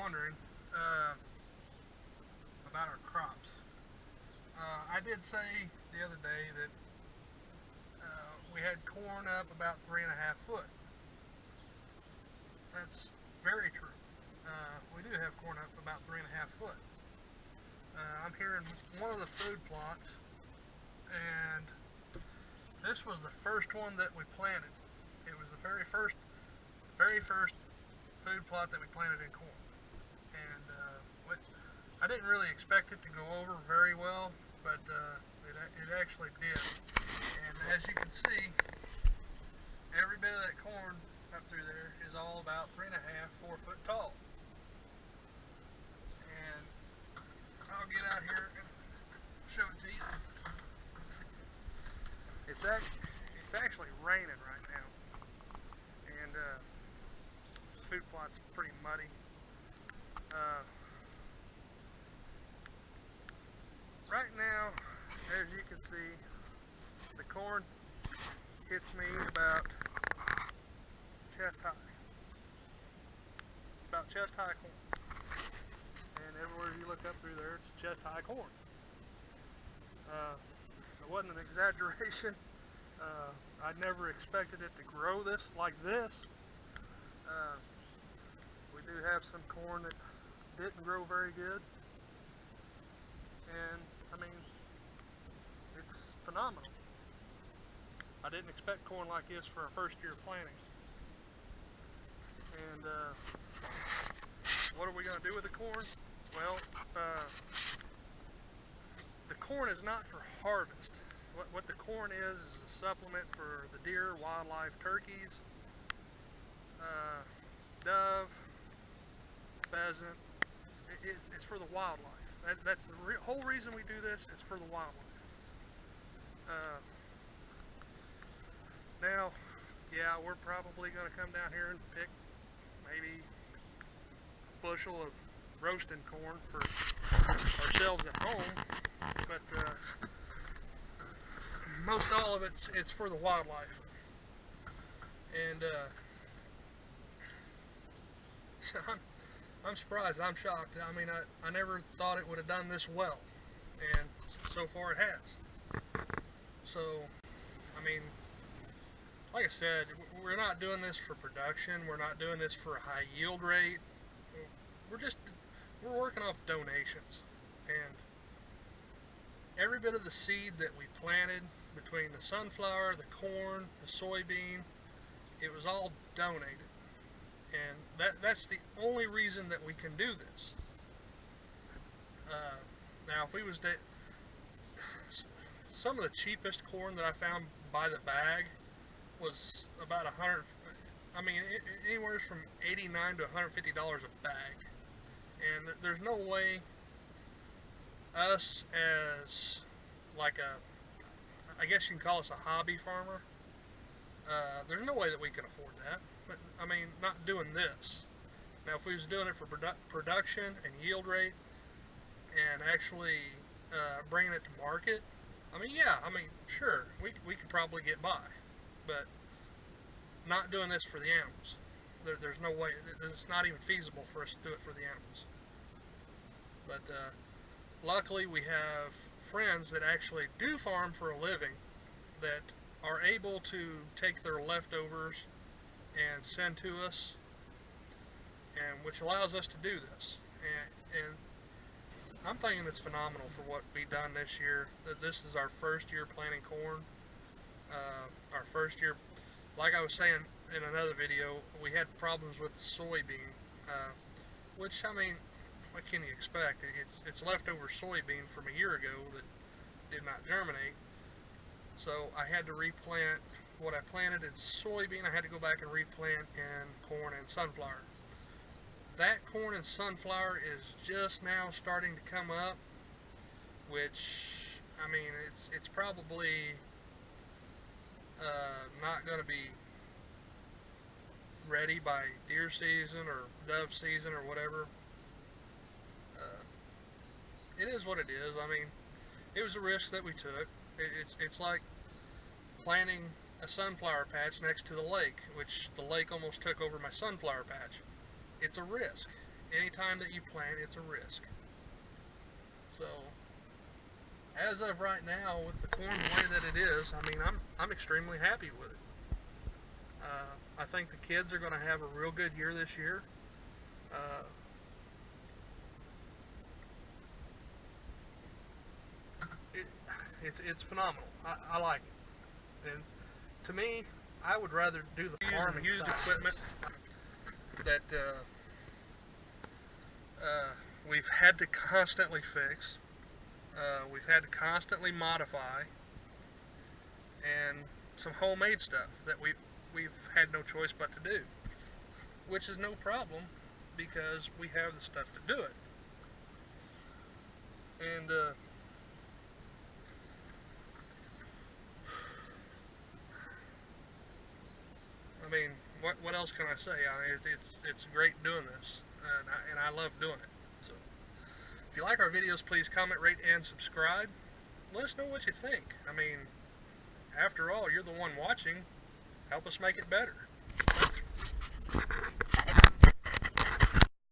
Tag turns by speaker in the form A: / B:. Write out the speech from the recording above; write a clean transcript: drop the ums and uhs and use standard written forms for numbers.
A: wondering about our crops. I did say the other day that we had corn up about 3.5 foot. That's very true. We do have corn up about 3.5 foot. I'm here in one of the food plots, and this was the first one that we planted. It was the very first food plot that we planted in corn, and I didn't really expect it to go over very well, but it actually did. And as you can see, every bit of that corn up through there is all about 3.5, 4 foot tall. And I'll get out here and show it to you. It's actually raining right now, and the food plot's pretty muddy. Right now, as you can see, the corn hits me about chest high. It's about chest high corn, and everywhere you look up through there, it's chest high corn. It wasn't an exaggeration. I never expected it to grow this like this. We do have some corn that didn't grow very good, and I mean, it's phenomenal. I didn't expect corn like this for a first year planting. And what are we going to do with the corn? Well, the corn is not for harvest. What the corn is a supplement for the deer, wildlife, turkeys, dove, pheasant. It's for the wildlife. That's the whole reason we do this, is for the wildlife. Now, yeah, we're probably going to come down here and pick maybe a bushel of roasting corn for ourselves at home, but most all of it's for the wildlife. And so I'm surprised. I'm shocked. I mean, I never thought it would have done this well, and so far it has. So, I mean, like I said, we're not doing this for production. We're not doing this for a high yield rate. We're working off donations, and every bit of the seed that we planted, between the sunflower, the corn, the soybean, it was all donated. And that's the only reason that we can do this. Now, if we was to, some of the cheapest corn that I found by the bag was about 100. I mean, anywhere from $89 to $150 a bag. And there's no way us, as like I guess you can call us a hobby farmer, there's no way that we can afford that. But, I mean, not doing this. Now, if we was doing it for production and yield rate, and actually bringing it to market, I mean, yeah, I mean, sure, we could probably get by, but not doing this for the animals. There's no way. It's not even feasible for us to do it for the animals. But luckily, we have friends that actually do farm for a living, that are able to take their leftovers and send to us, and which allows us to do this. And I'm thinking it's phenomenal for what we've done this year. This is our first year planting corn. Our first year, like I was saying in another video, we had problems with the soybean, which, I mean, what can you expect? It's leftover soybean from a year ago that did not germinate. So I had to replant what I planted in soybean. I had to go back and replant in corn and sunflower. That corn and sunflower is just now starting to come up, which, I mean, it's probably not going to be ready by deer season or dove season or whatever. It is what it is. I mean, it was a risk that we took. It's like planting a sunflower patch next to the lake, which the lake almost took over my sunflower patch. It's a risk, anytime that you plant, it's a risk. So, as of right now, with the corn the way that it is, I mean, I'm extremely happy with it. I think the kids are going to have a real good year this year. Uh, it, it's phenomenal. I like it. And to me, I would rather do the farming used equipment that we've had to constantly fix. We've had to constantly modify, and some homemade stuff that we've had no choice but to do, which is no problem because we have the stuff to do it. And I mean, what else can I say? It's great doing this, and I love doing it. So, if you like our videos, please comment, rate, and subscribe. Let us know what you think. I mean, after all, you're the one watching. Help us make it better.